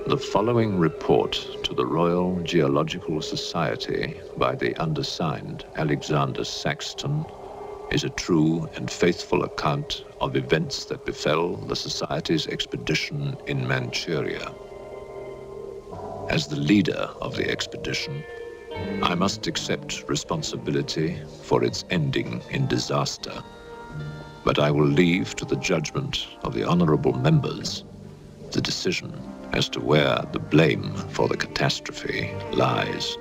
The following report to the Royal Geological Society by the undersigned Alexander Saxton is a true and faithful account of events that befell the Society's expedition in Manchuria. As the leader of the expedition, I must accept responsibility for its ending in disaster, but I will leave to the judgment of the honorable members the decision as to where the blame for the catastrophe lies.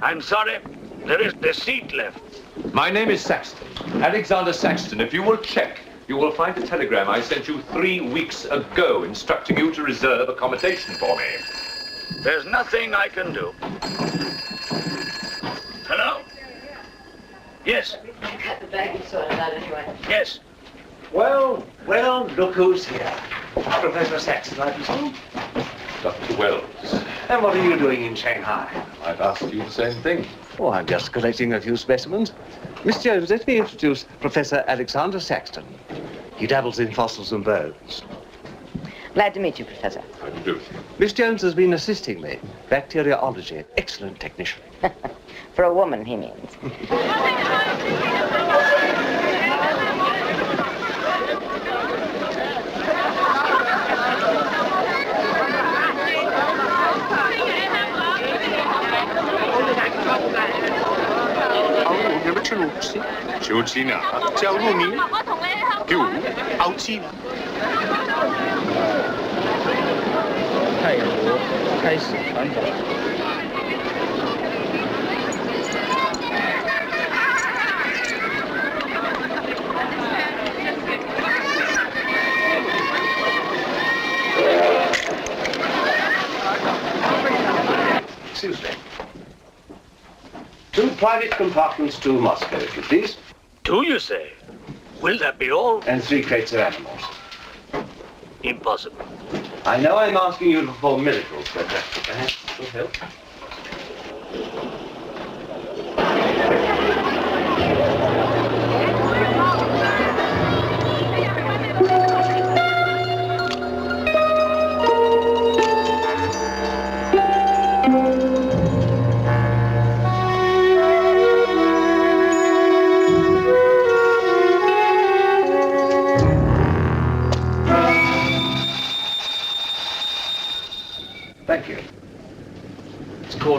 I'm sorry, there is the seat left. My name is Saxton, Alexander Saxton. If you will check, you will find a telegram I sent you 3 weeks ago instructing you to reserve accommodation for me. There's nothing I can do. Hello? Yes. The bag is sorted out anyway. Yes. Well, look who's here. Professor Saxton, I presume? Dr. Wells. And what are you doing in Shanghai? I've asked you the same thing. Oh, I'm just collecting a few specimens. Miss Jones, let me introduce Professor Alexander Saxton. He dabbles in fossils and bones. Glad to meet you, Professor. How do you do? Miss Jones has been assisting me. Bacteriology. Excellent technician. For a woman, he means. 조지나 자우미 교 아우치 太阳国开始传导。 Excuse me. 2 private compartments to Moscow, if you please. 2, you say? Will that be all? And 3 crates of animals. Impossible. I know I'm asking you to perform miracles, but perhaps it will help.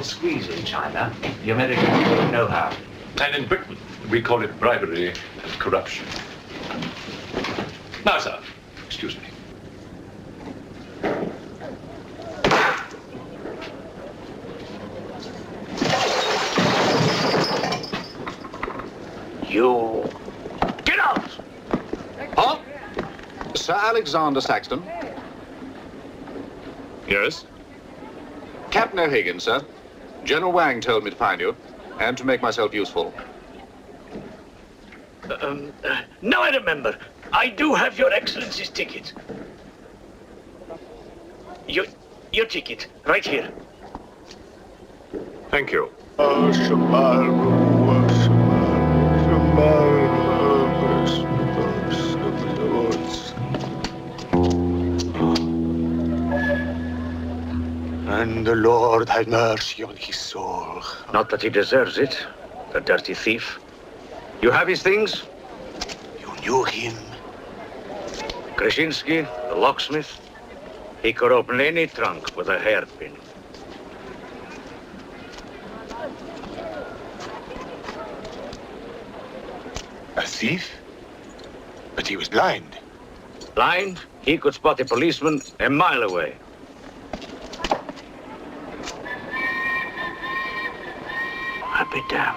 called squeeze in China. The American people know how. And in Britain, we call it bribery and corruption. Now, sir, excuse me. You... Get out! Huh? Sir Alexander Saxton? Yes? Captain O'Higgins, sir. General Wang told me to find you, and to make myself useful. Now I remember. I do have your Excellency's ticket. Your ticket, right here. Thank you. And the Lord had mercy on his soul. Not that he deserves it, the dirty thief. You have his things? You knew him. Krasinski, the locksmith. He could open any trunk with a hairpin. A thief? But he was blind. Blind, he could spot a policeman a mile away. I'll be damned.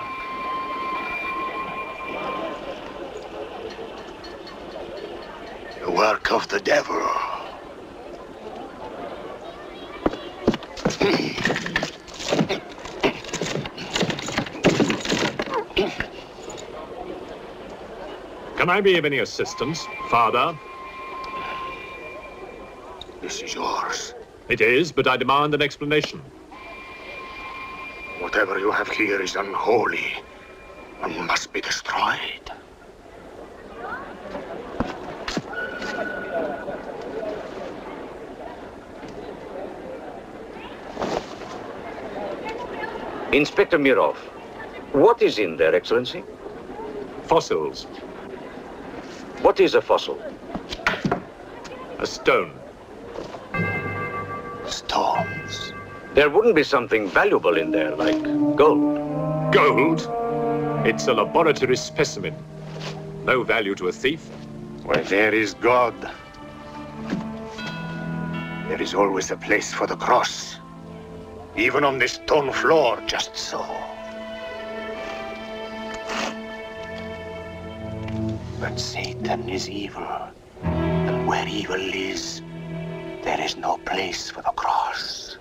The work of the devil. Can I be of any assistance, Father? This is yours. It is, but I demand an explanation. Whatever you have here is unholy and must be destroyed. Inspector Mirov, what is in there, Excellency? Fossils. What is a fossil? A stone. Stones. There wouldn't be something valuable in there, like gold. Gold? It's a laboratory specimen. No value to a thief. Where there is God, there is always a place for the cross. Even on this stone floor, just so. But Satan is evil, and where evil is, there is no place for the cross.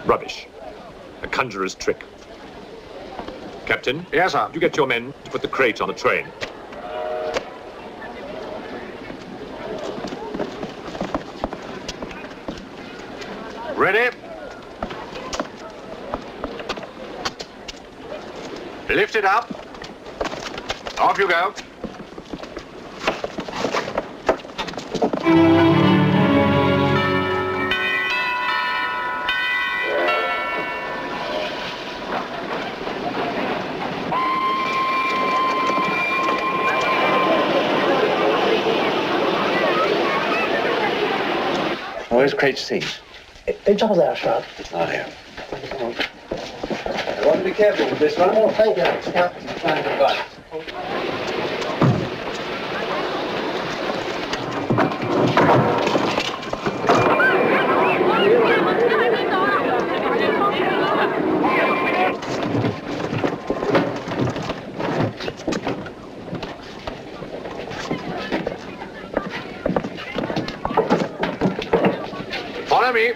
Rubbish. A conjurer's trick. Captain? Yes, sir. You get your men to put the crate on the train. Ready? Lift it up. Off you go. Where's crate C? 被罩在上。 Not here. I want to be careful with this one. Oh, thank you, Captain. Follow me.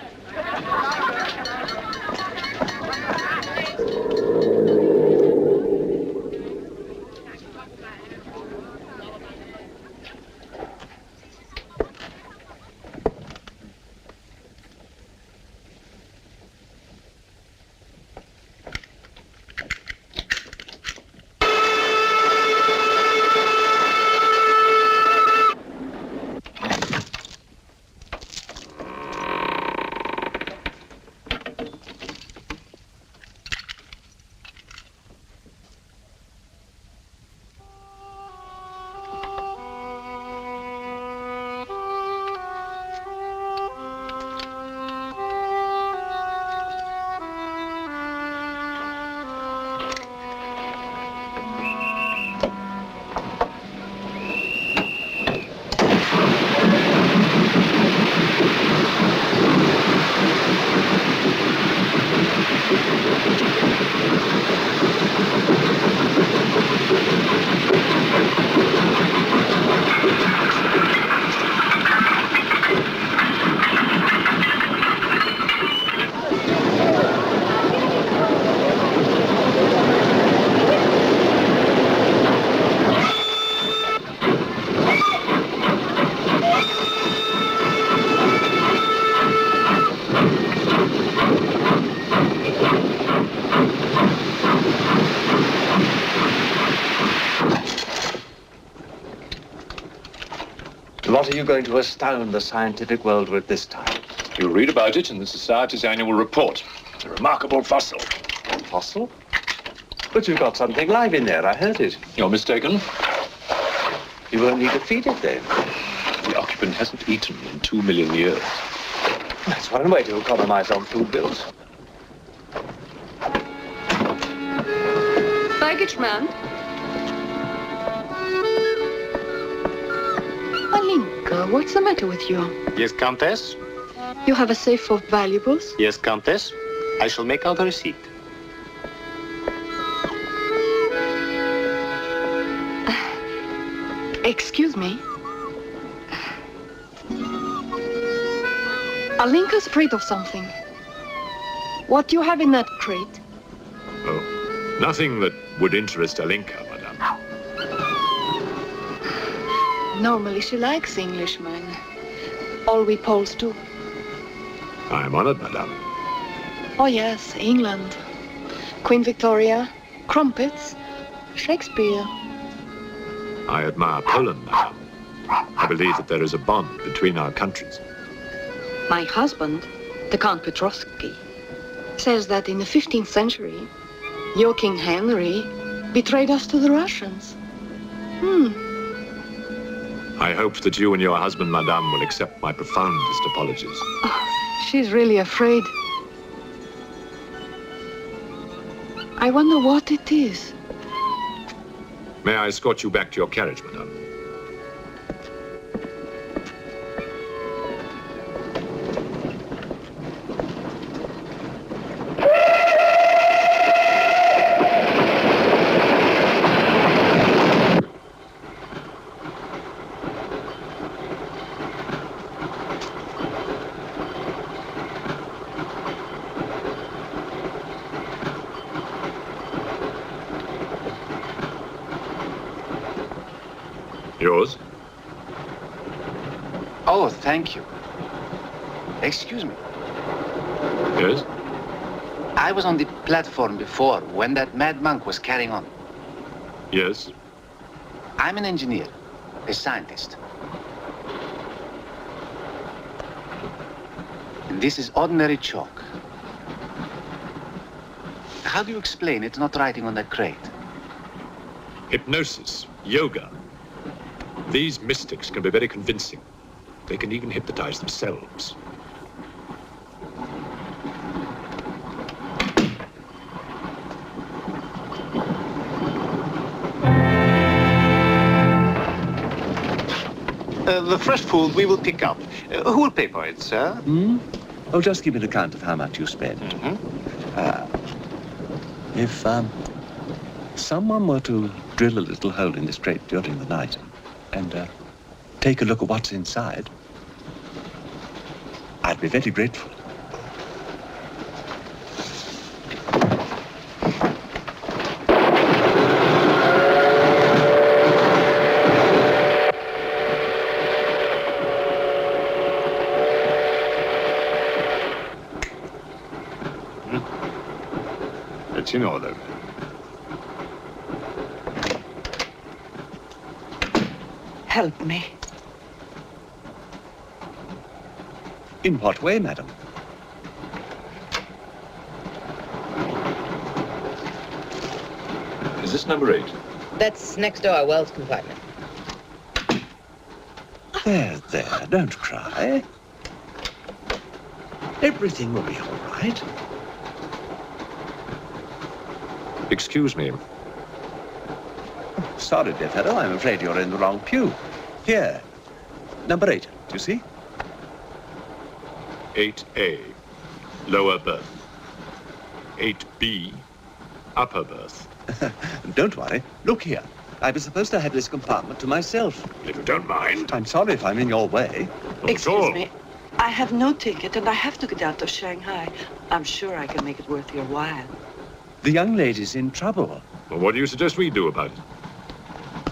What are you going to astound the scientific world with this time? You'll read about it in the Society's annual report. It's a remarkable fossil. Fossil? But you've got something live in there, I heard it. You're mistaken. You won't need to feed it then. The occupant hasn't eaten in 2 million years. That's one way to economize on food bills. Baggage man. Alinka, what's the matter with you? Yes, Countess? You have a safe full of valuables? Yes, Countess. I shall make out a receipt. Excuse me. Alinka's afraid of something. What do you have in that crate? Oh, nothing that would interest Alinka, madame. Normally she likes Englishmen. All we Poles do. I am honored, madame. Oh yes, England. Queen Victoria, crumpets, Shakespeare. I admire Poland, madame. I believe that there is a bond between our countries. My husband, the Count Petrovsky, says that in the 15th century, your King Henry betrayed us to the Russians. I hope that you and your husband, madame, will accept my profoundest apologies. Oh, she's really afraid. I wonder what it is. May I escort you back to your carriage, madame? Yours? Oh, thank you. Excuse me. Yes? I was on the platform before when that mad monk was carrying on. Yes? I'm an engineer, a scientist. And this is ordinary chalk. How do you explain it's not writing on that crate? Hypnosis, yoga. These mystics can be very convincing. They can even hypnotize themselves. The fresh food we will pick up. Who will pay for it, sir? Oh, just give me an account of how much you spend. If someone were to drill a little hole in this crate during the night and take a look at what's inside, I'd be very grateful. It's in order. Help me. In what way, madam? Is this number 8? That's next door, Wells compartment. There, don't cry. Everything will be all right. Excuse me. Sorry, dear fellow, I'm afraid you're in the wrong pew. Here, number 8, do you see? 8A, lower berth. 8B, upper berth. Don't worry. Look here. I was supposed to have this compartment to myself. If you don't mind. I'm sorry if I'm in your way. Excuse me. I have no ticket and I have to get out of Shanghai. I'm sure I can make it worth your while. The young lady's in trouble. Well, what do you suggest we do about it?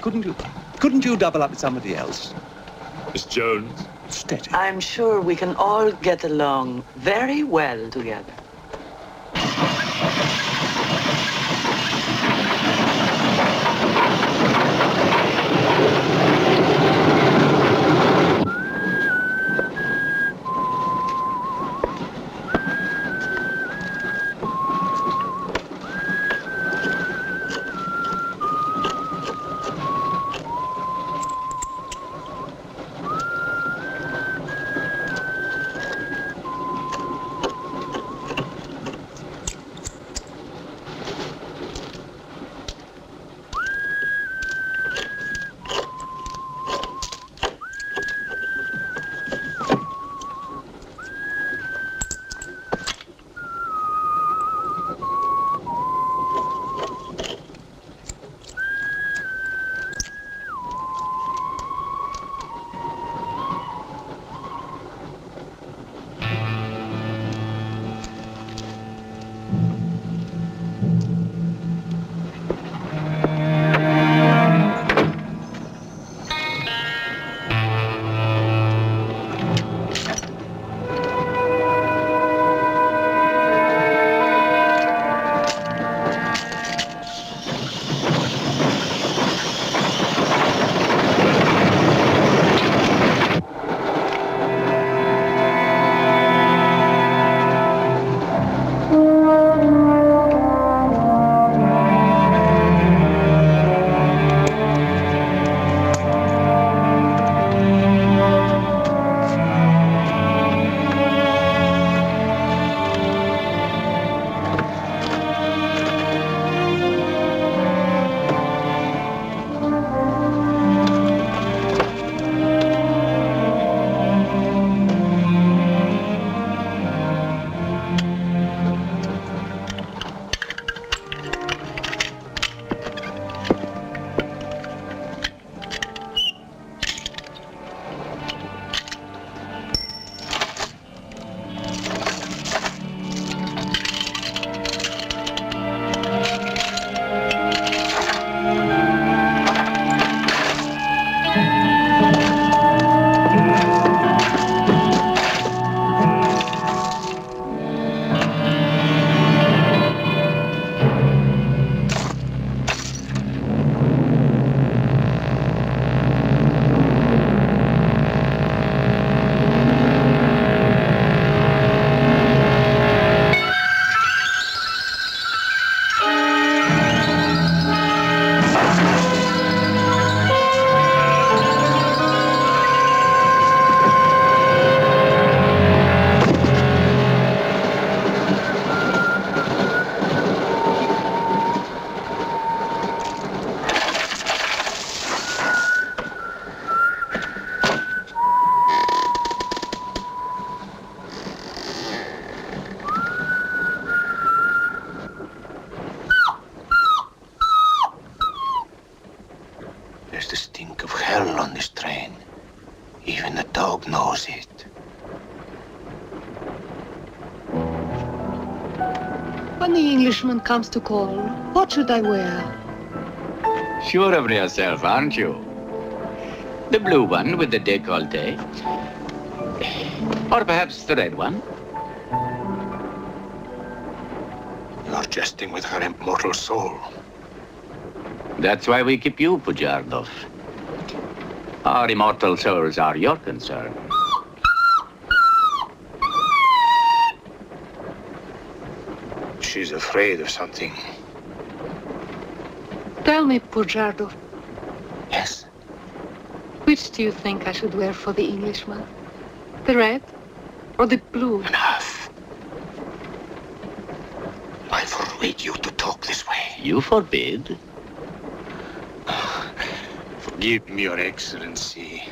Couldn't you double up with somebody else? Miss Jones? Steady. I'm sure we can all get along very well together. When the Englishman comes to call, what should I wear? Sure of yourself, aren't you? The blue one with the décolleté. Or perhaps the red one. You're jesting with her immortal soul. That's why we keep you, Pujardov. Our immortal souls are your concern. She's afraid of something. Tell me, Pujardov, Yes? which do you think I should wear for the Englishman? The red or the blue? Enough. I forbid you to talk this way. You forbid? Forgive me, Your Excellency.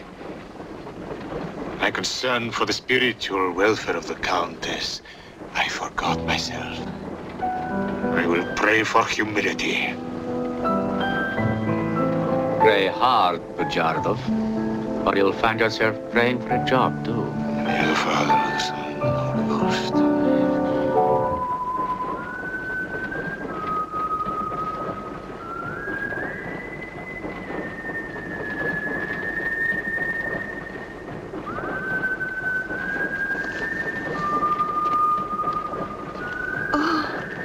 My concern for the spiritual welfare of the Countess, I forgot myself. I will pray for humility. Pray hard, Pujardov, or you'll find yourself praying for a job, too. In the name of the Father, the Son, and the Holy Ghost.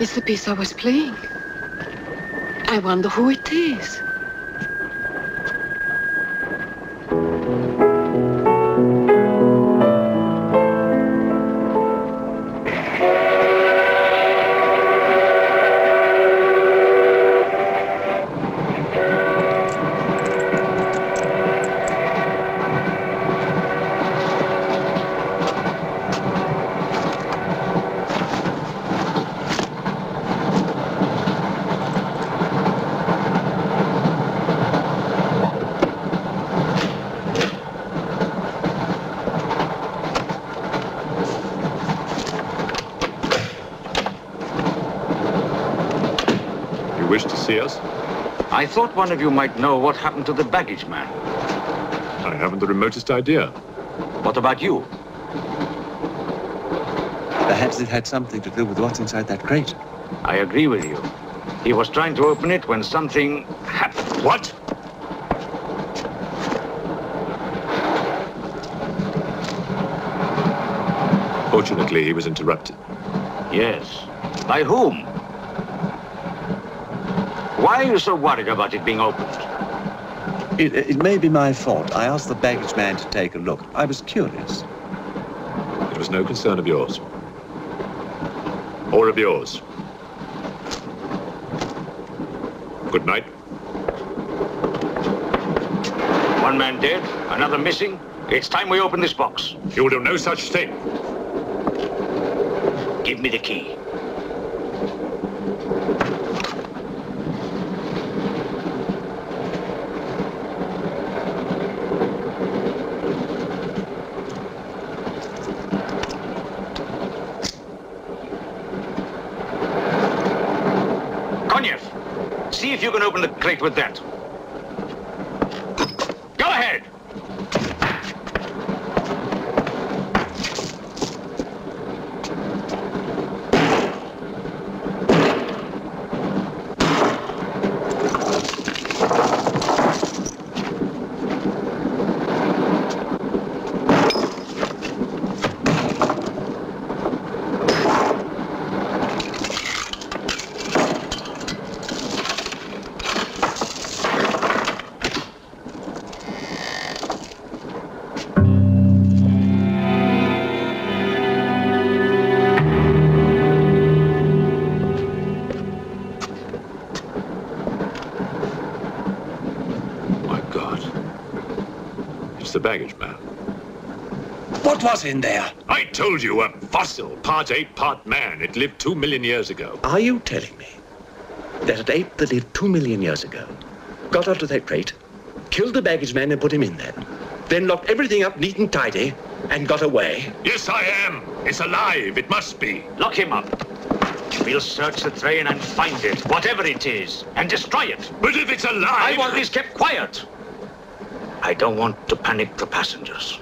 It's the piece I was playing. I wonder who it is. Wish to see us? I thought one of you might know what happened to the baggage man. I haven't the remotest idea. What about you? Perhaps it had something to do with what's inside that crate. I agree with you. He was trying to open it when something happened. What? Fortunately, he was interrupted. Yes. By whom? Why are you so worried about it being opened? It may be my fault. I asked the baggage man to take a look. I was curious. It was no concern of yours. Or of yours. Good night. One man dead, another missing. It's time we open this box. You will do no such thing. Give me the key. See if you can open the crate with that. Go ahead! The baggage man. What was in there? I told you, a fossil, part ape, part man. It lived 2 million years ago. Are you telling me that an ape that lived 2 million years ago got onto that crate, killed the baggage man and put him in there, then locked everything up neat and tidy and got away? Yes, I am. It's alive. It must be. Lock him up. We'll search the train and find it, whatever it is, and destroy it. But if it's alive... I want this kept quiet. I don't want to panic the passengers.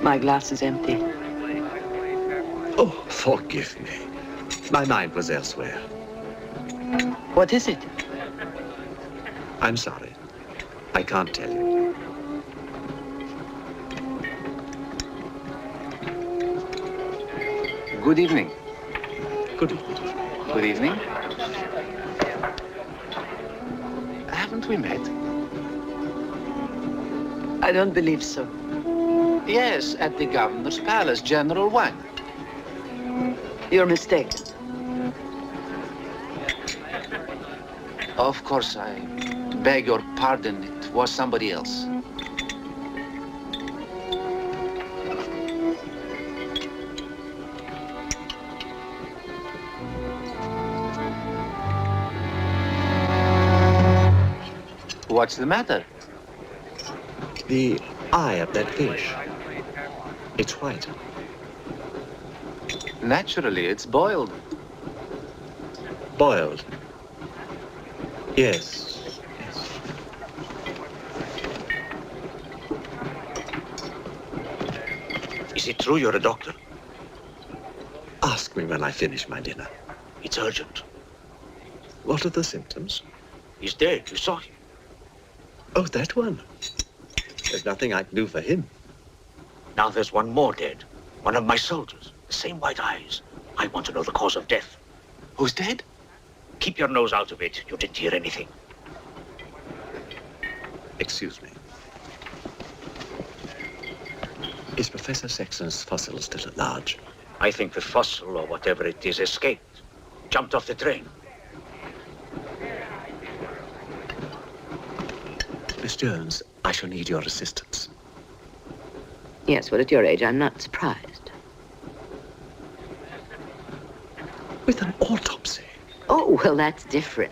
My glass is empty. Oh, forgive me. My mind was elsewhere. What is it? I'm sorry. I can't tell you. Good evening. Good evening. Good evening. Haven't we met? I don't believe so. Yes, at the governor's palace, General Wang. You're mistaken. Of course, I beg your pardon. It was somebody else. What's the matter? The eye of that fish. It's white. Naturally, it's boiled. Boiled. Yes. Yes. Is it true you're a doctor? Ask me when I finish my dinner. It's urgent. What are the symptoms? He's dead. You saw him. Oh, that one. There's nothing I can do for him. Now there's one more dead. One of my soldiers. The same white eyes. I want to know the cause of death. Who's dead? Keep your nose out of it. You didn't hear anything. Excuse me. Is Professor Saxon's fossil still at large? I think the fossil, or whatever it is, escaped. Jumped off the train. Miss Jones, I shall need your assistance. Yes, well, at your age, I'm not surprised. With an autopsy? Oh, well, that's different.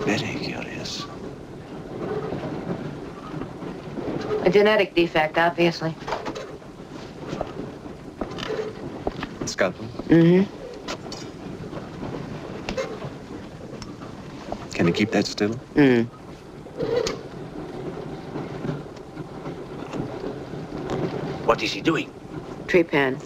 Very curious. A genetic defect, obviously. Scalpel? Mm-hmm. Can you keep that still? Mm. What is he doing? Tree pan.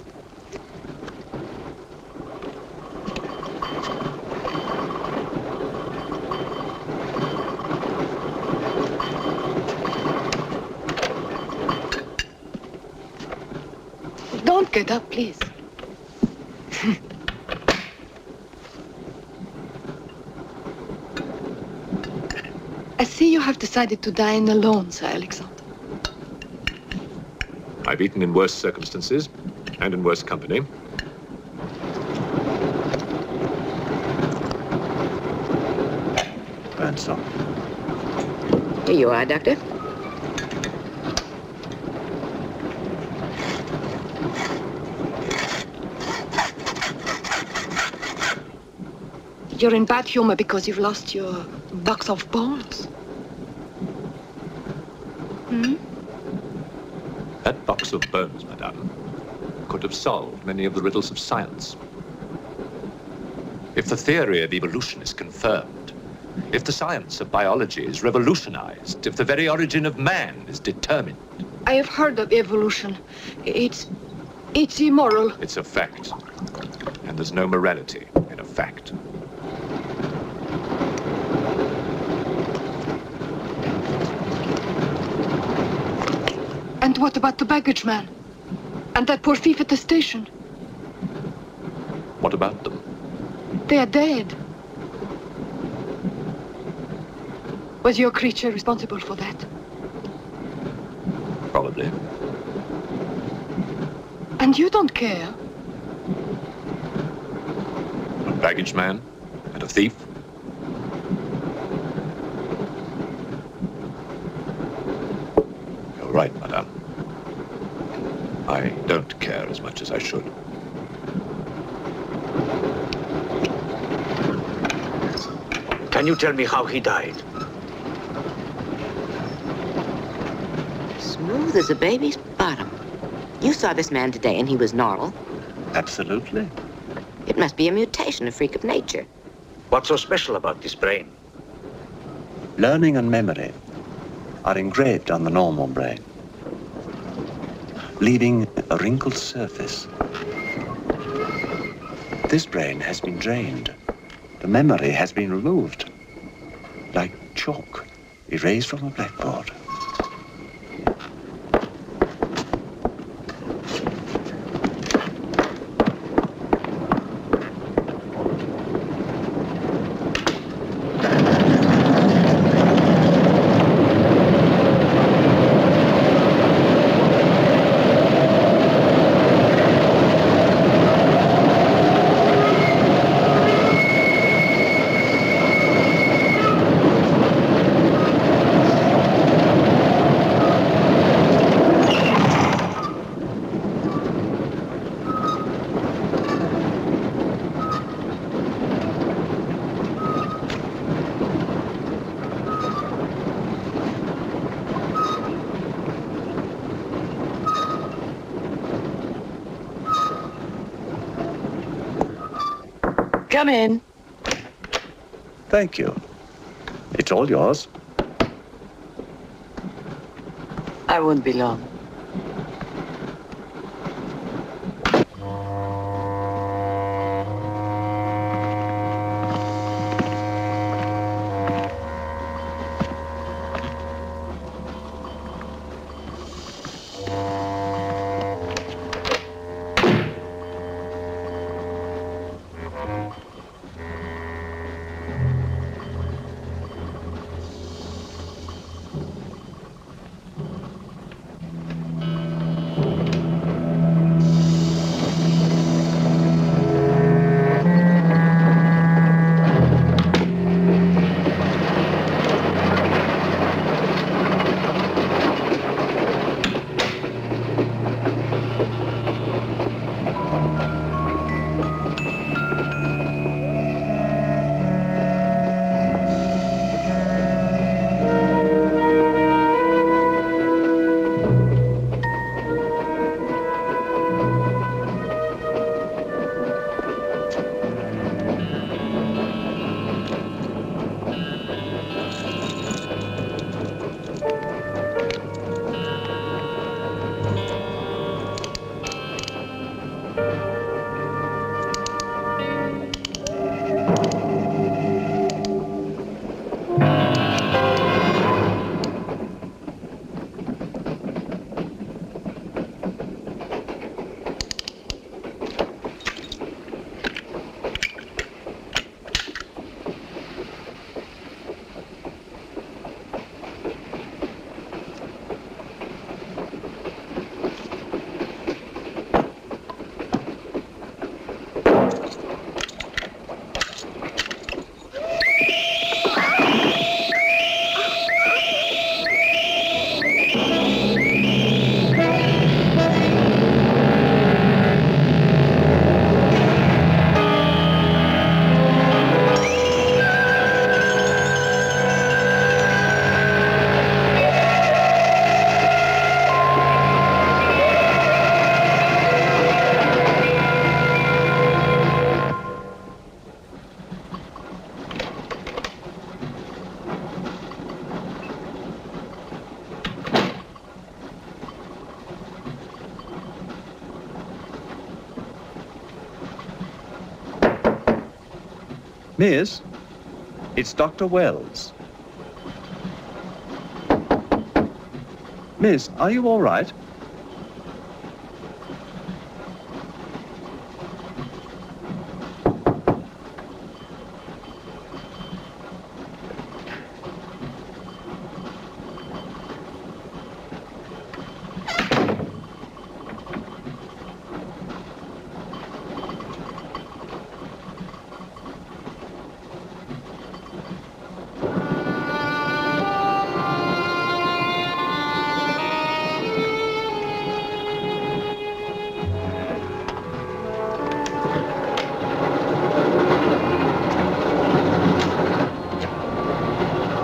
Don't get up, please. I see you have decided to dine alone, Sir Alexander. I've eaten in worse circumstances and in worse company. And so. Here you are, Doctor. You're in bad humor because you've lost your box of balls. Hmm? That box of bones, madame, could have solved many of the riddles of science. If the theory of evolution is confirmed, if the science of biology is revolutionized, if the very origin of man is determined. I have heard of evolution. It's immoral. It's a fact. And there's no morality in a fact. And what about the baggage man? And that poor thief at the station? What about them? They are dead. Was your creature responsible for that? Probably. And you don't care? A baggage man and a thief? You're right, madame. I don't care as much as I should. Can you tell me how he died? Smooth as a baby's bottom. You saw this man today and he was normal. Absolutely. It must be a mutation, a freak of nature. What's so special about this brain? Learning and memory are engraved on the normal brain, leaving a wrinkled surface. This brain has been drained. The memory has been removed, like chalk erased from a blackboard. Come in. Thank you. It's all yours. I won't be long. Miss, it's Dr. Wells. Miss, are you all right?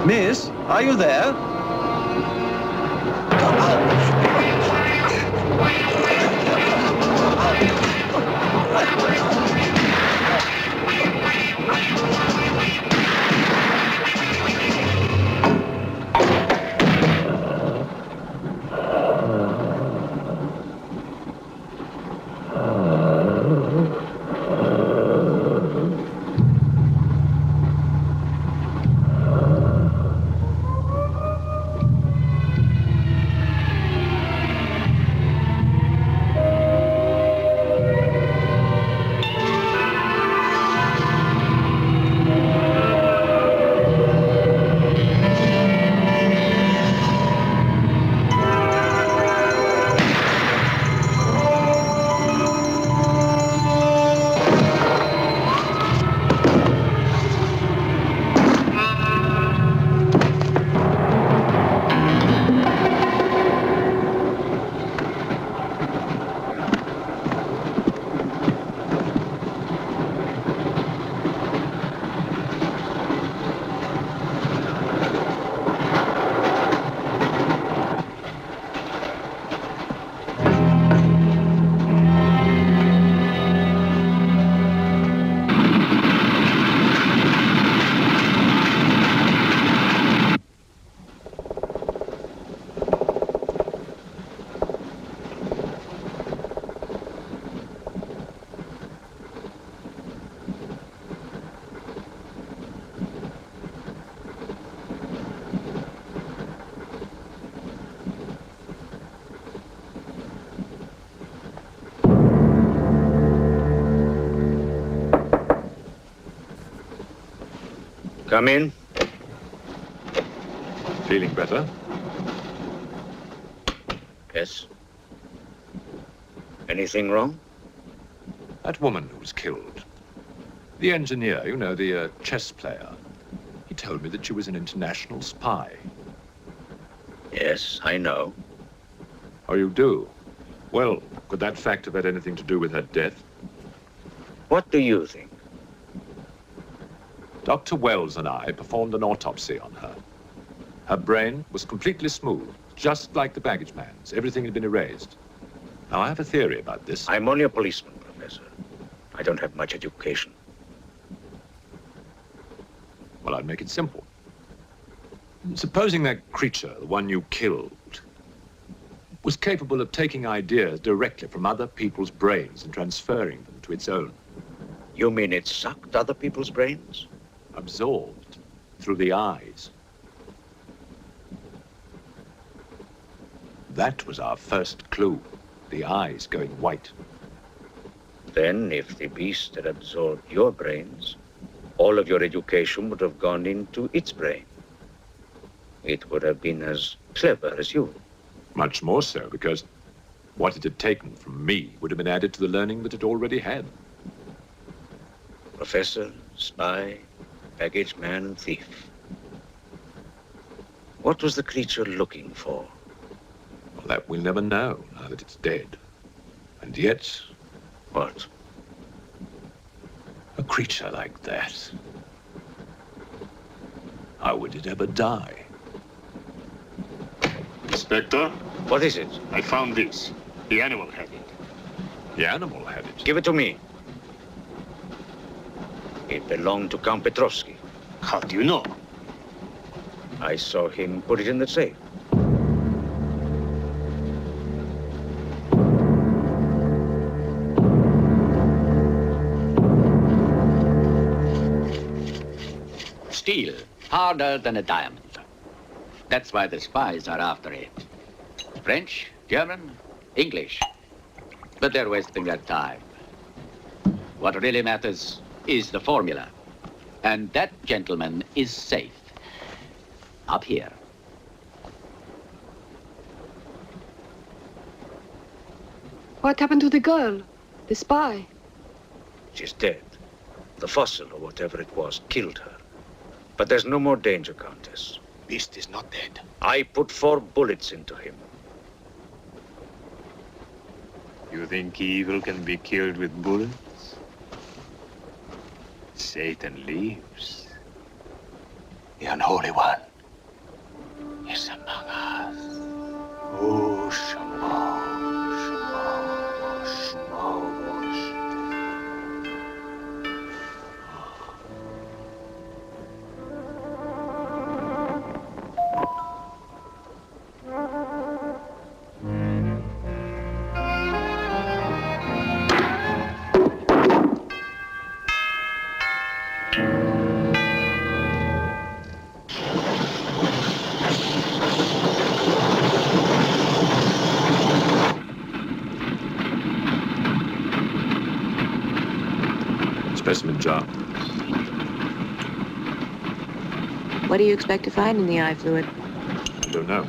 Miss, are you there? Come in. Feeling better? Yes. Anything wrong? That woman who was killed. The engineer, you know, the chess player. He told me that she was an international spy. Yes, I know. Oh, you do? Well, could that fact have had anything to do with her death? What do you think? Dr. Wells and I performed an autopsy on her. Her brain was completely smooth, just like the baggage man's. Everything had been erased. Now, I have a theory about this. I'm only a policeman, Professor. I don't have much education. Well, I'd make it simple. Supposing that creature, the one you killed, was capable of taking ideas directly from other people's brains and transferring them to its own. You mean it sucked other people's brains? Absorbed through the eyes. That was our first clue, the eyes going white. Then, if the beast had absorbed your brains, all of your education would have gone into its brain. It would have been as clever as you. Much more so, because what it had taken from me would have been added to the learning that it already had. Professor, spy, baggage man, and thief. What was the creature looking for? Well, that we'll never know, now that it's dead. And yet... What? A creature like that. How would it ever die? Inspector? What is it? I found this. The animal had it. The animal had it. Give it to me. It belonged to Count Petrovsky. How do you know? I saw him put it in the safe. Steel, harder than a diamond. That's why the spies are after it. French, German, English. But they're wasting their time. What really matters is the formula. And that gentleman is safe. Up here. What happened to the girl? The spy? She's dead. The fossil, or whatever it was, killed her. But there's no more danger, Countess. Beast is not dead. I put 4 bullets into him. You think evil can be killed with bullets? Satan lives. The unholy one is among us. Oh, Shamo, Shamo, Shamo. Specimen jar. What do you expect to find in the eye fluid? I don't know.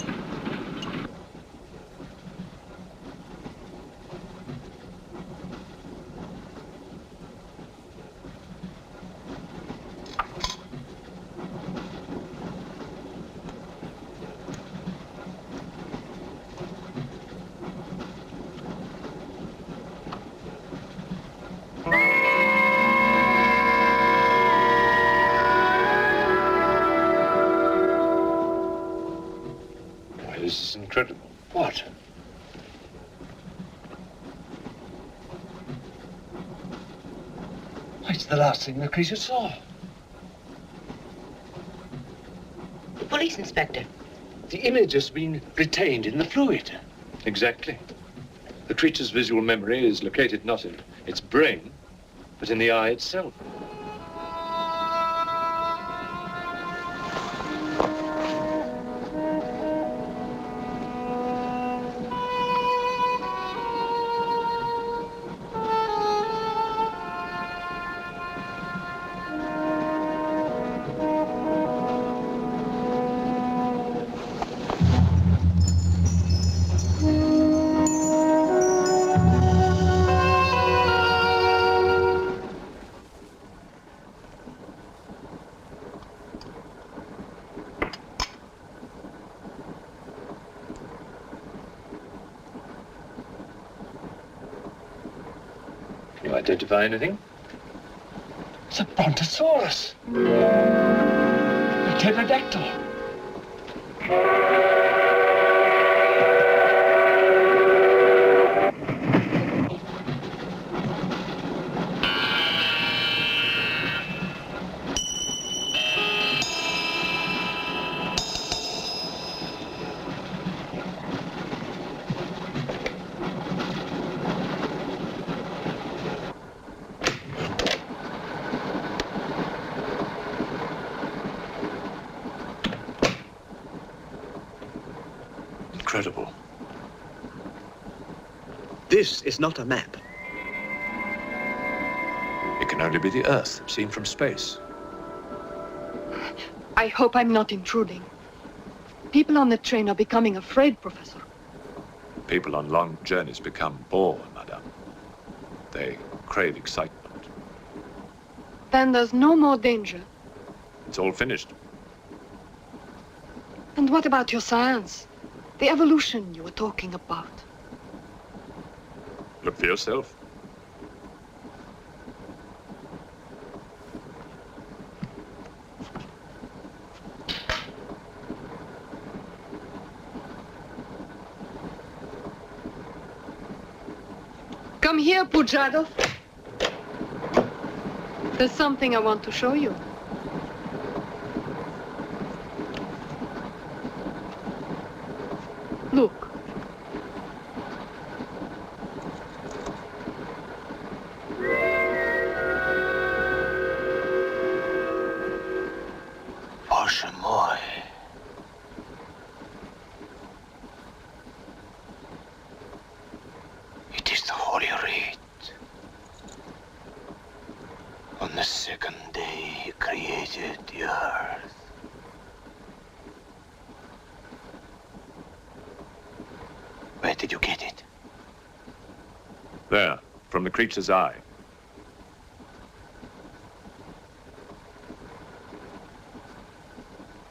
This is incredible. What? It's the last thing the creature saw. The police inspector. The image has been retained in the fluid. Exactly. The creature's visual memory is located not in its brain, but in the eye itself. You identify anything? It's a brontosaurus. A pterodactyl. Incredible. This is not a map. It can only be the Earth, seen from space. I hope I'm not intruding. People on the train are becoming afraid, Professor. People on long journeys become bored, madame. They crave excitement. Then there's no more danger. It's all finished. And what about your science? The evolution you were talking about. Look for yourself. Come here, Pujardov. There's something I want to show you. Look. It is the Holy Rite. On the second day, he created the earth. Where did you get it? There, from the creature's eye.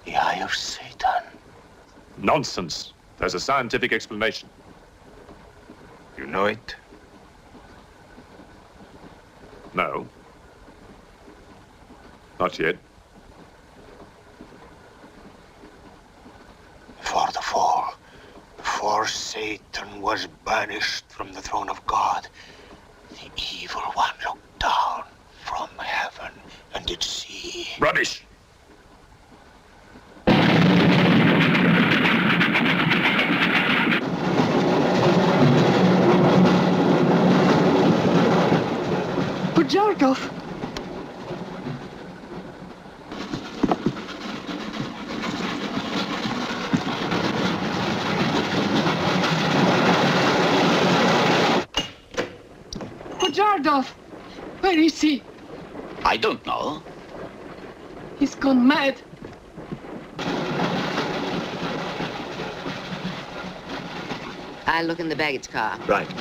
The eye of Satan. Nonsense. There's a scientific explanation. You know it? No. Not yet. Before the fall, before Satan was banished from the throne of God, the evil one looked down from heaven and did see. Rubbish! Pujardov! Pujardov! Where is he? I don't know. He's gone mad. I'll look in the baggage car. Right.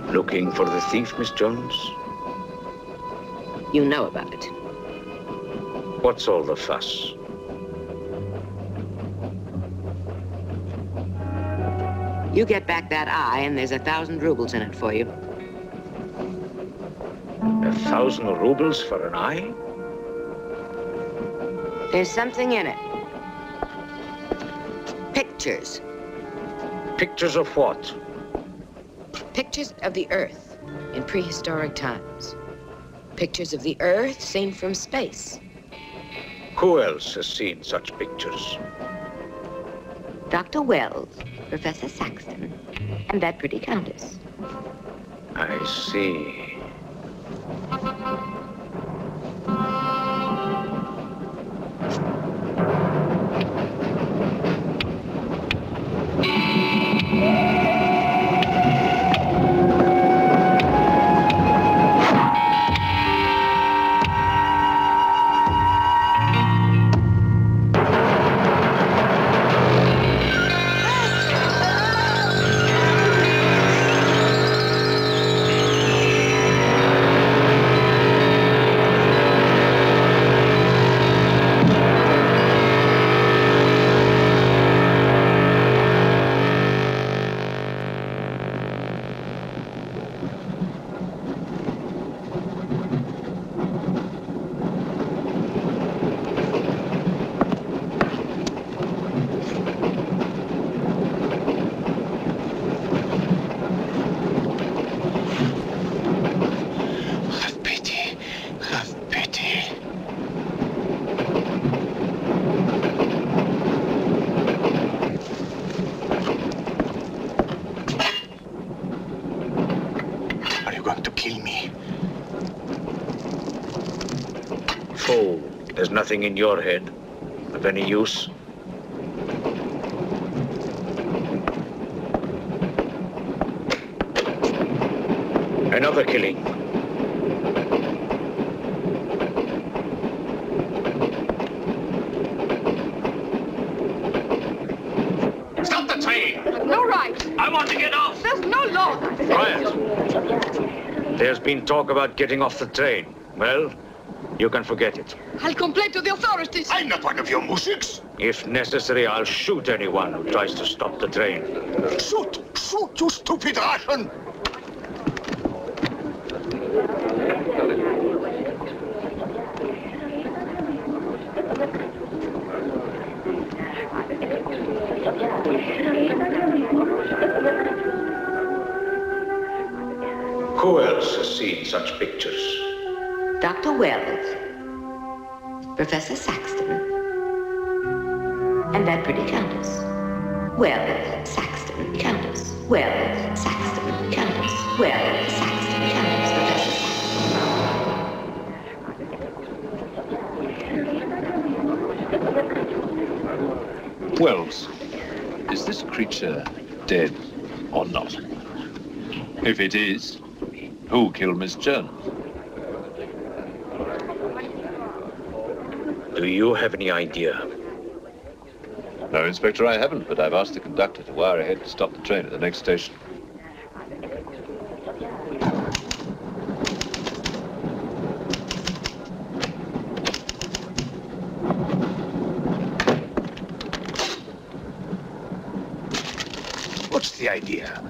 Looking for the thief, Miss Jones? You know about it. What's all the fuss? You get back that eye, and there's 1,000 rubles in it for you. 1,000 rubles for an eye? There's something in it. Pictures. Pictures of what? Pictures of the Earth in prehistoric times. Pictures of the Earth seen from space. Who else has seen such pictures? Dr. Wells, Professor Saxton, and that pretty countess. I see. There's nothing in your head of any use. Another killing. Stop the train! No right. I want to get off! There's no law. Quiet. There's been talk about getting off the train. Well, you can forget it. I'll complain to the authorities. I'm not one of your musics. If necessary, I'll shoot anyone who tries to stop the train. Shoot! Shoot, you stupid Russian! Who else has seen such pictures? Dr. Wells, Professor Saxton, and that pretty countess. Wells, Saxton, countess. Wells, Saxton, countess. Wells, Saxton, countess. Professor Saxton. Wells, is this creature dead or not? If it is, who killed Miss Jones? Do you have any idea? No, Inspector, I haven't, but I've asked the conductor to wire ahead to stop the train at the next station. What's the idea?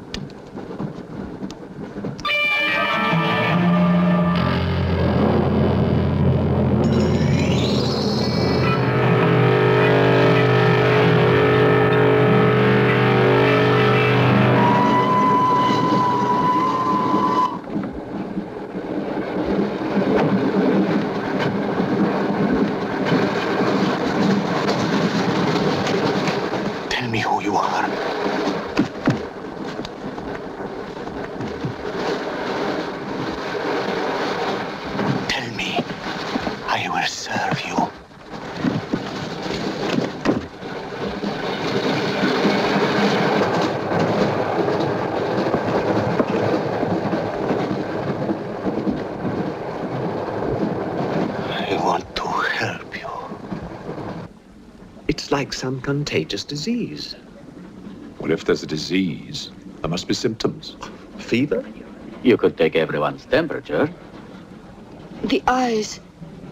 Tell me who you are. Tell me, I will serve you. I want to help you. It's like some contagious disease. Well, if there's a disease, there must be symptoms. Fever? You could take everyone's temperature. The eyes.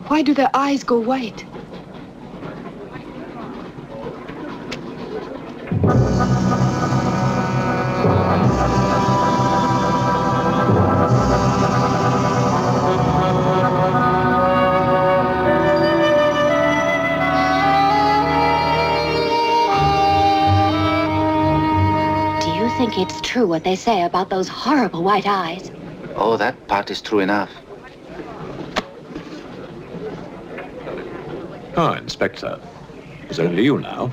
Why do their eyes go white? Do think it's true what they say about those horrible white eyes. Oh, that part is true enough. Ah, Inspector. It's only you now.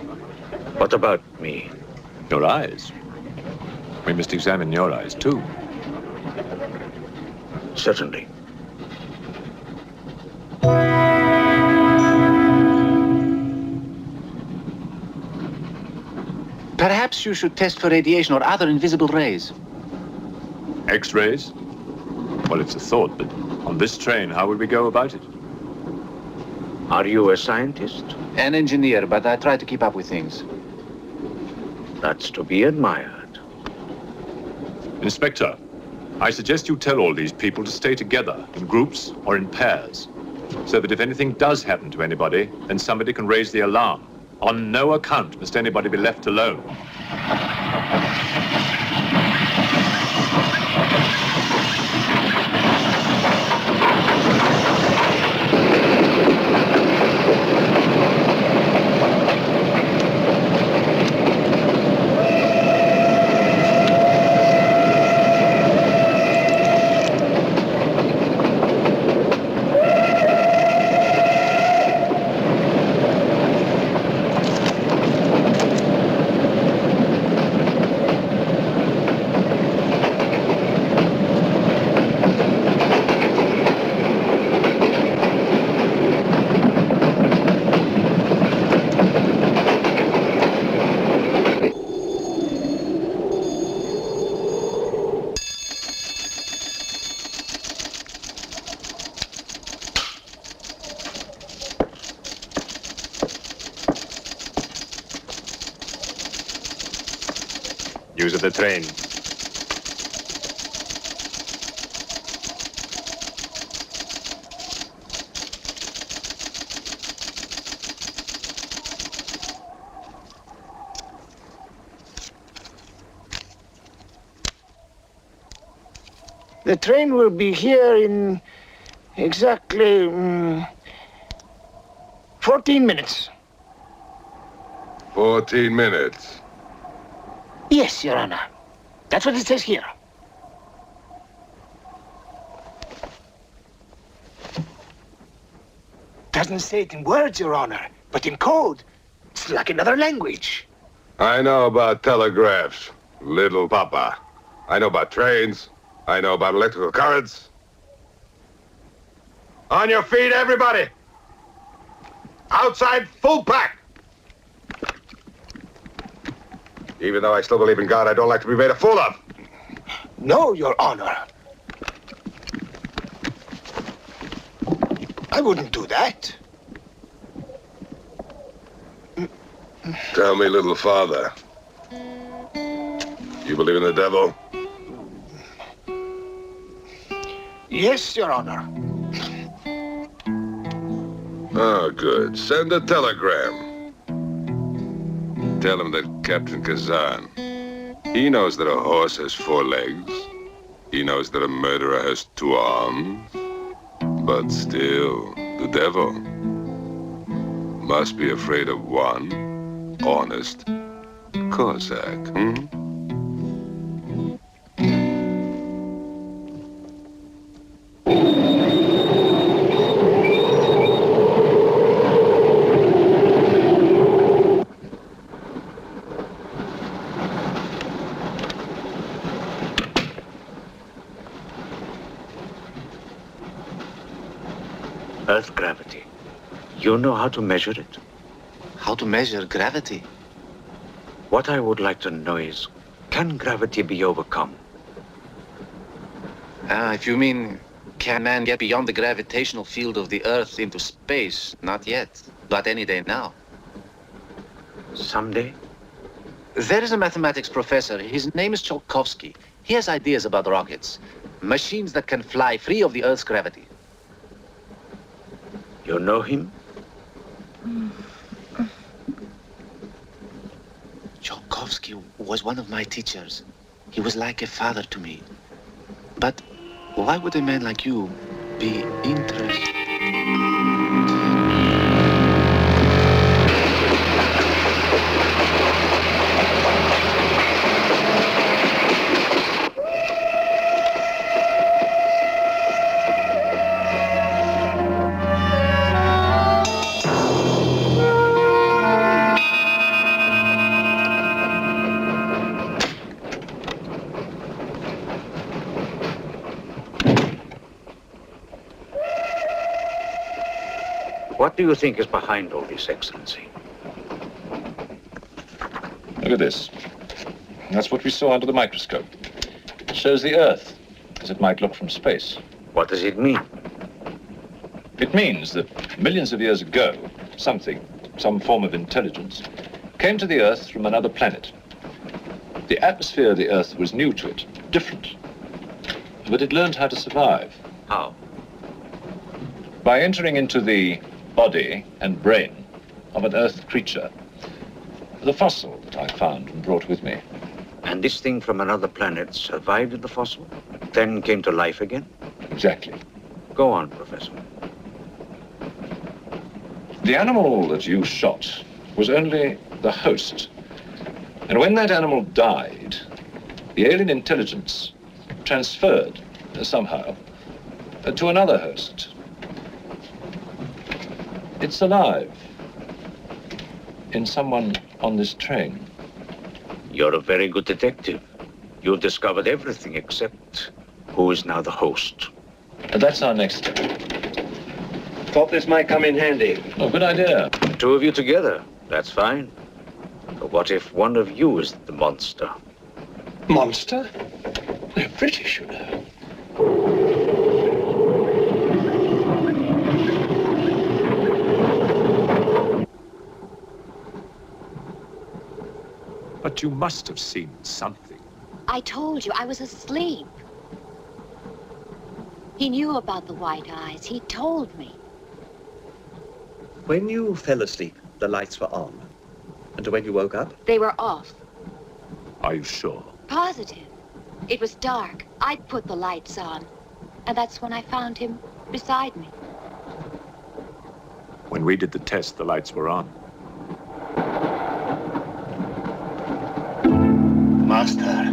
What about me? Your eyes. We must examine your eyes, too. Certainly. Perhaps you should test for radiation or other invisible rays. X-rays? Well, it's a thought, but on this train, how would we go about it? Are you a scientist? An engineer, but I try to keep up with things. That's to be admired. Inspector, I suggest you tell all these people to stay together, in groups or in pairs, so that if anything does happen to anybody, then somebody can raise the alarm. On no account must anybody be left alone. Use of the train. The train will be here in exactly 14 minutes. 14 minutes. Yes, Your Honor. That's what it says here. Doesn't say it in words, Your Honor, but in code. It's like another language. I know about telegraphs, little papa. I know about trains. I know about electrical currents. On your feet, everybody! Outside, full pack! Even though I still believe in God, I don't like to be made a fool of. No, Your Honor. I wouldn't do that. Tell me, little father. You believe in the devil? Yes, Your Honor. Oh, good. Send a telegram. Tell him that Captain Kazan, he knows that a horse has 4 legs. He knows that a murderer has 2 arms. But still, the devil must be afraid of one honest Cossack, Earth gravity. You know how to measure it? How to measure gravity? What I would like to know is, can gravity be overcome? If you mean, can man get beyond the gravitational field of the Earth into space? Not yet, but any day now. Someday? There is a mathematics professor. His name is Tsiolkovsky. He has ideas about rockets. Machines that can fly free of the Earth's gravity. You know him? Tsiolkovsky was one of my teachers. He was like a father to me. But why would a man like you be interested? What do you think is behind all this, Excellency? Look at this. That's what we saw under the microscope. It shows the Earth as it might look from space. What does it mean? It means that millions of years ago, some form of intelligence, came to the Earth from another planet. The atmosphere of the Earth was new to it, different. But it learned how to survive. How? By entering into the body and brain of an Earth creature. The fossil that I found and brought with me. And this thing from another planet survived in the fossil, then came to life again? Exactly. Go on, Professor. The animal that you shot was only the host. And when that animal died, the alien intelligence transferred somehow to another host. It's alive in someone on this train. You're a very good detective. You've discovered everything except who is now the host. That's our next step. Thought this might come in handy. Oh, good idea. Two of you together, that's fine. But what if one of you is the monster? Monster? They're British, you know. But you must have seen something. I told you, I was asleep. He knew about the white eyes. He told me. When you fell asleep, the lights were on. And when you woke up? They were off. Are you sure? Positive. It was dark. I'd put the lights on. And that's when I found him beside me. When we did the test, the lights were on. Master.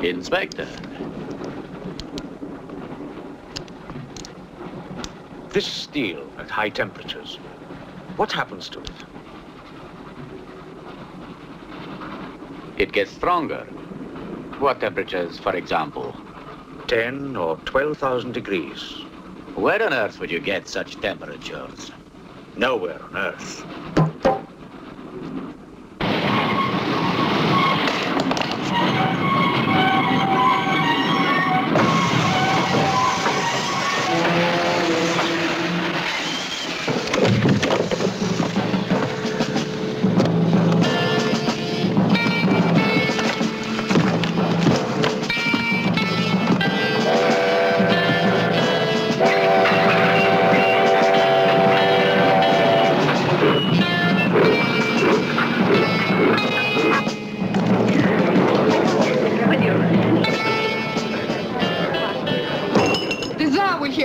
Inspector. This steel at high temperatures, what happens to it? It gets stronger. What temperatures, for example? 10 or 12,000 degrees. Where on earth would you get such temperatures? Nowhere on Earth.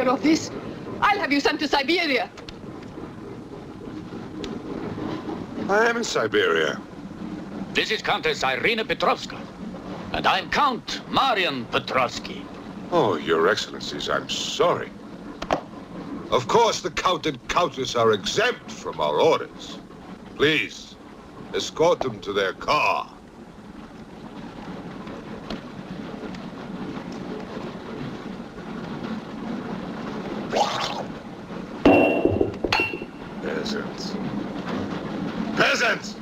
Of this, I'll have you sent to Siberia. I am in Siberia. This is Countess Irina Petrovska, and I'm Count Marian Petrovsky. Oh, Your Excellencies, I'm sorry. Of course, the Count and Countess are exempt from our orders. Please, escort them to their car. Peasants. Peasants!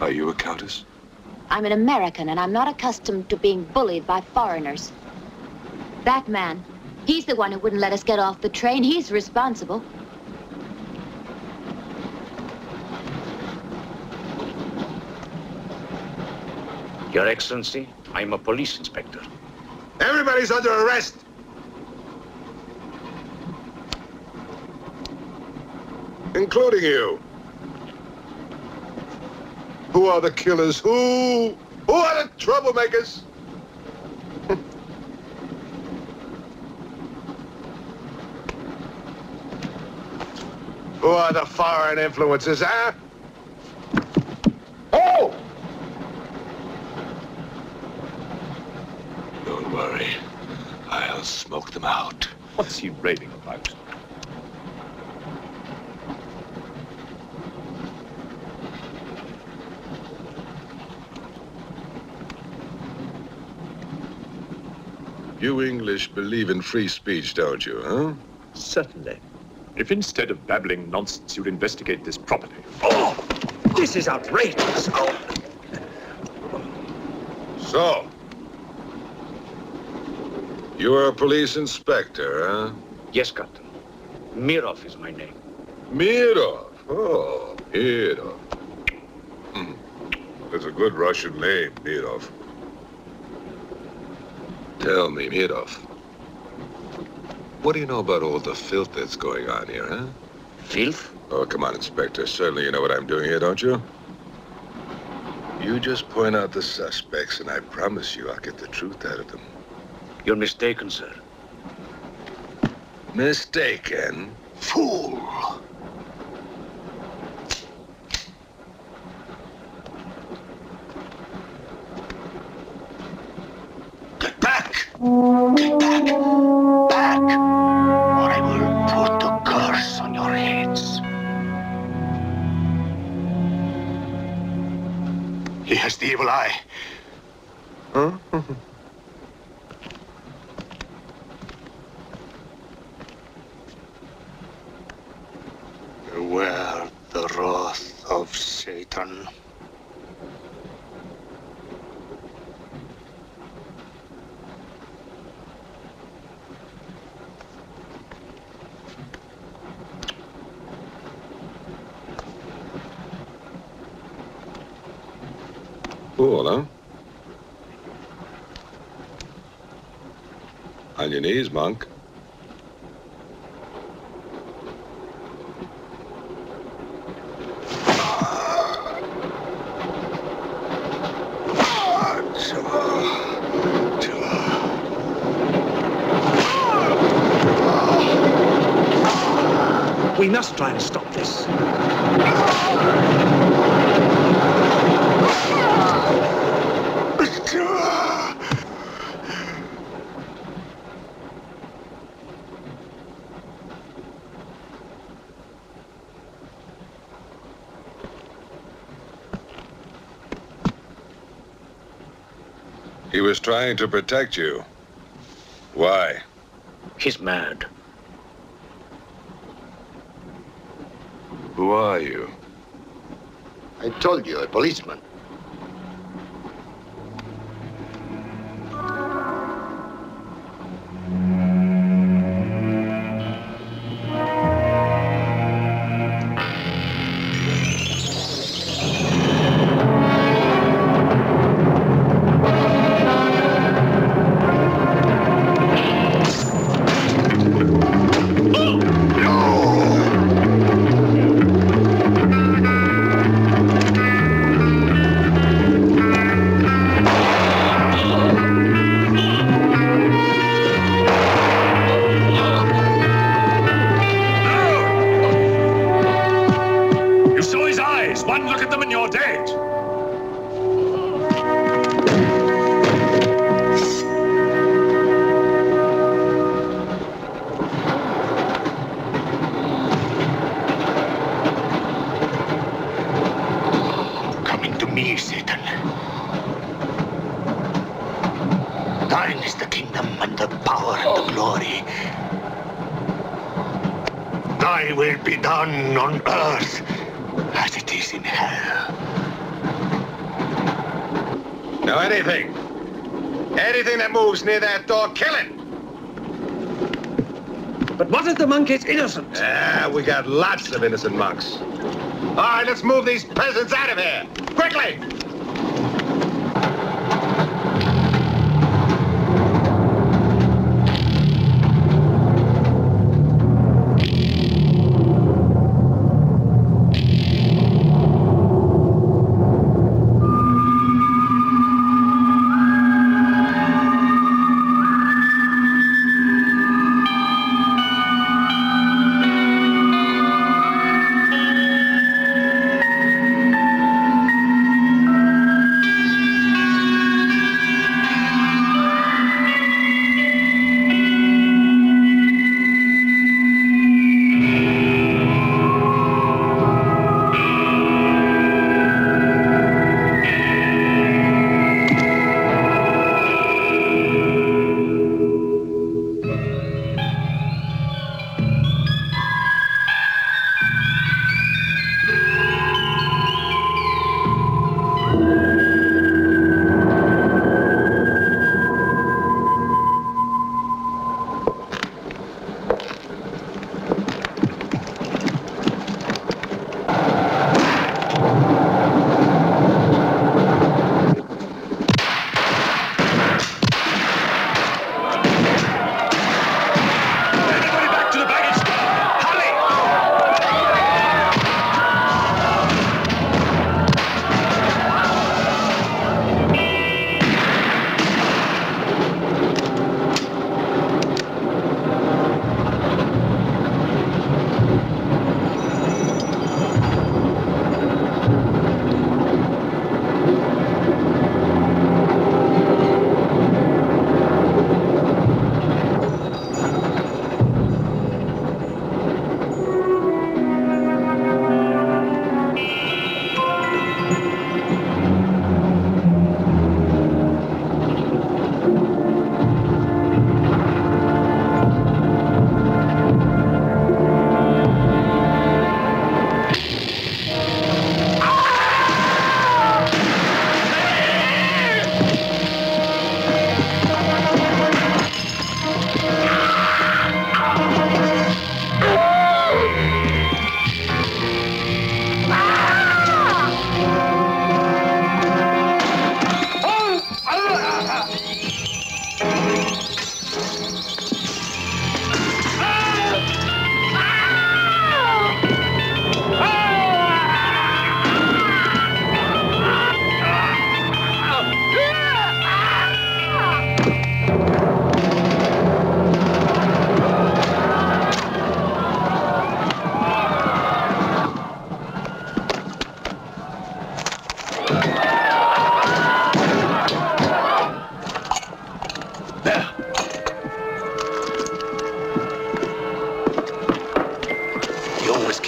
Are you a countess? I'm an American, and I'm not accustomed to being bullied by foreigners. That man, he's the one who wouldn't let us get off the train. He's responsible. Your Excellency, I'm a police inspector. Everybody's under arrest! Including you. Who are the killers? Who are the troublemakers? Who are the foreign influences, huh? Oh! Don't worry. I'll smoke them out. What's he raving about? You English believe in free speech, don't you, huh? Certainly. If instead of babbling nonsense, you'd investigate this properly. Oh! This is outrageous! Oh! So, you are a police inspector, huh? Yes, Captain. Mirov is my name. Mirov? Oh, Mirov. That's a good Russian name, Mirov. Tell me, Mirov, what do you know about all the filth that's going on here, huh? Filth? Oh, come on, Inspector. Certainly you know what I'm doing here, don't you? You just point out the suspects, and I promise you I'll get the truth out of them. You're mistaken, sir. Mistaken? Fool! Get back! Get back! Back! Or I will put a curse on your heads. He has the evil eye. Huh? Beware the wrath of Satan. Cool, huh? On your knees, monk. We must try and stop this. He was trying to protect you. Why? He's mad. Who are you? I told you, a policeman. On earth as it is in hell. Now anything that moves near that door, kill it! But what if the monk is innocent? We got lots of innocent monks. All right, let's move these peasants out of here, quickly!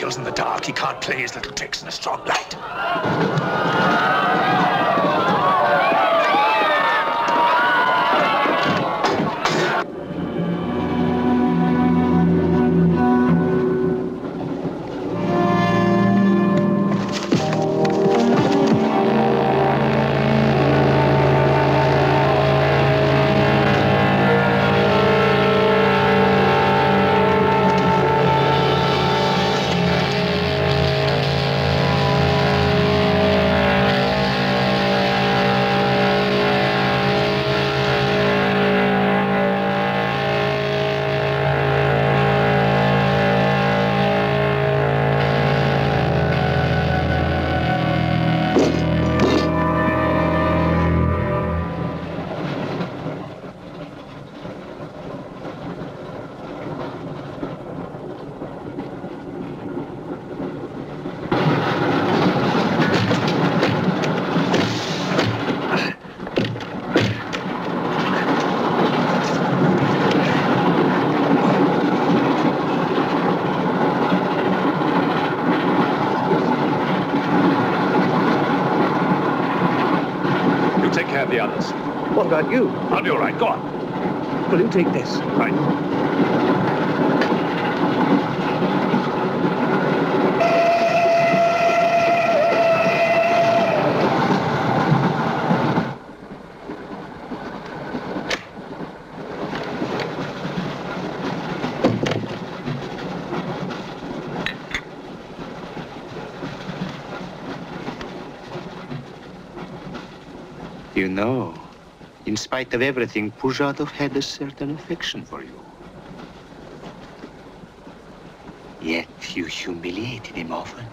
skills in the dark. He can't play his little tricks in a strong light. The others. What about you? I'll be all right. Go on. Will you take this? Right. You know, in spite of everything, Pujardov had a certain affection for you. Yet you humiliated him often,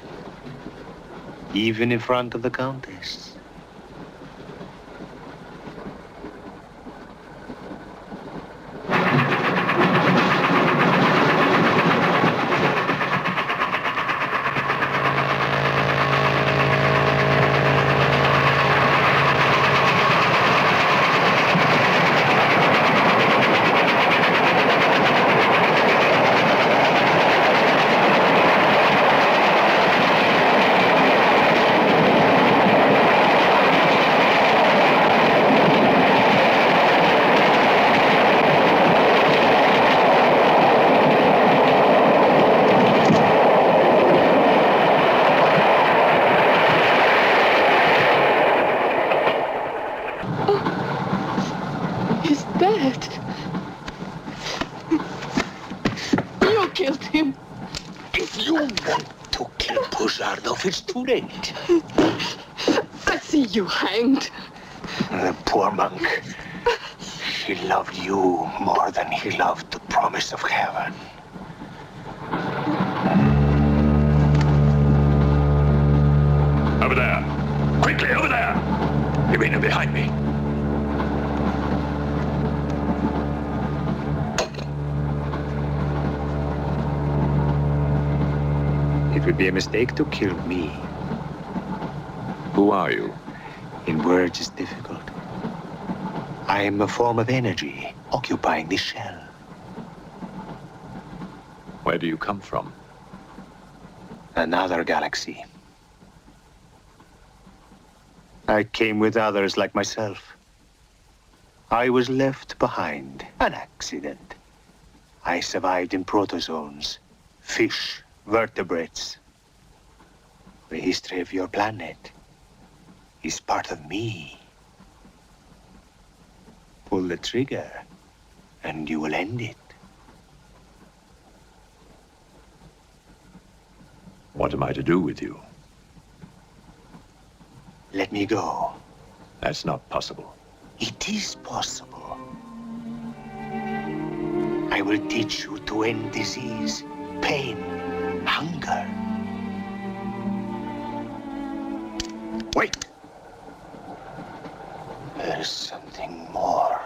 even in front of the Countess. It's too late. I see you hanged. The poor monk. He loved you more than he loved the promise of heaven. Over there. Quickly, over there. You mean behind me? It would be a mistake to kill me. Who are you? In words, it's difficult. I am a form of energy occupying this shell. Where do you come from? Another galaxy. I came with others like myself. I was left behind. An accident. I survived in protozoans, fish, vertebrates. The history of your planet is part of me. Pull the trigger, and you will end it. What am I to do with you? Let me go. That's not possible. It is possible. I will teach you to end disease, pain, hunger. Wait! There is something more.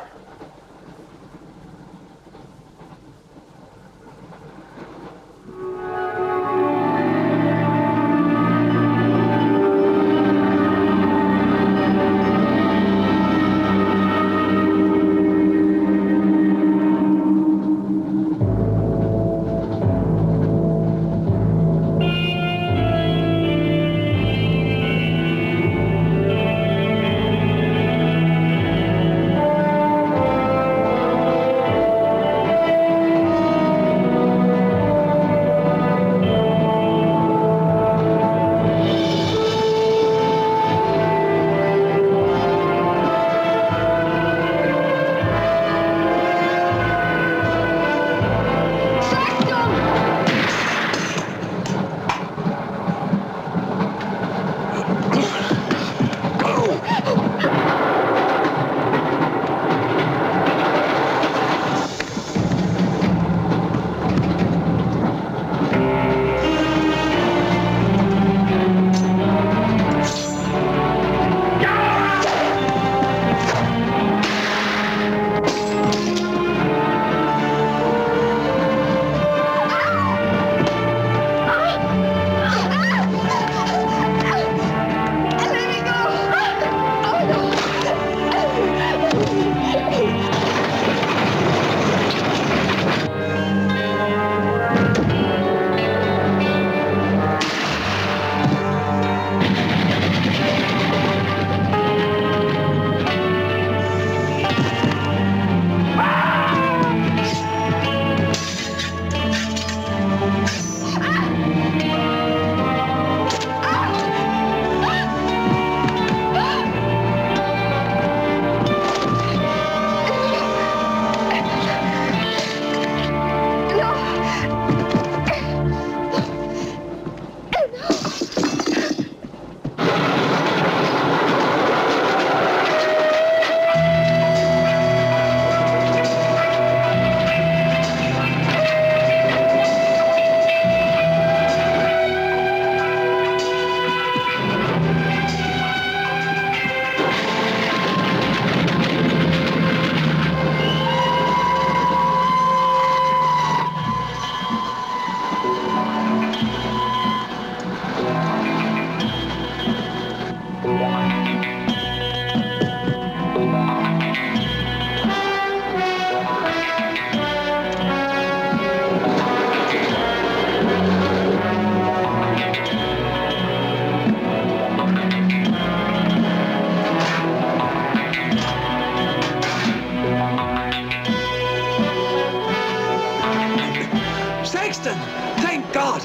Saxton! Thank God!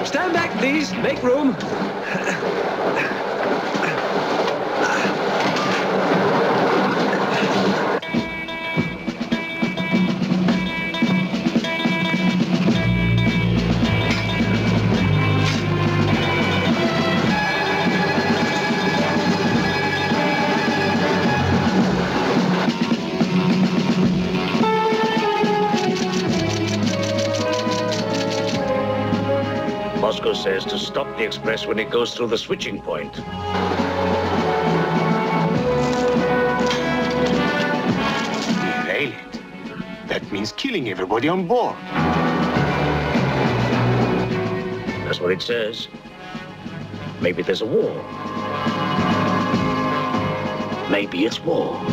Stand back, please. Make room. Moscow says to stop the express when it goes through the switching point. Derail it. That means killing everybody on board. That's what it says. Maybe there's a war. Maybe it's war.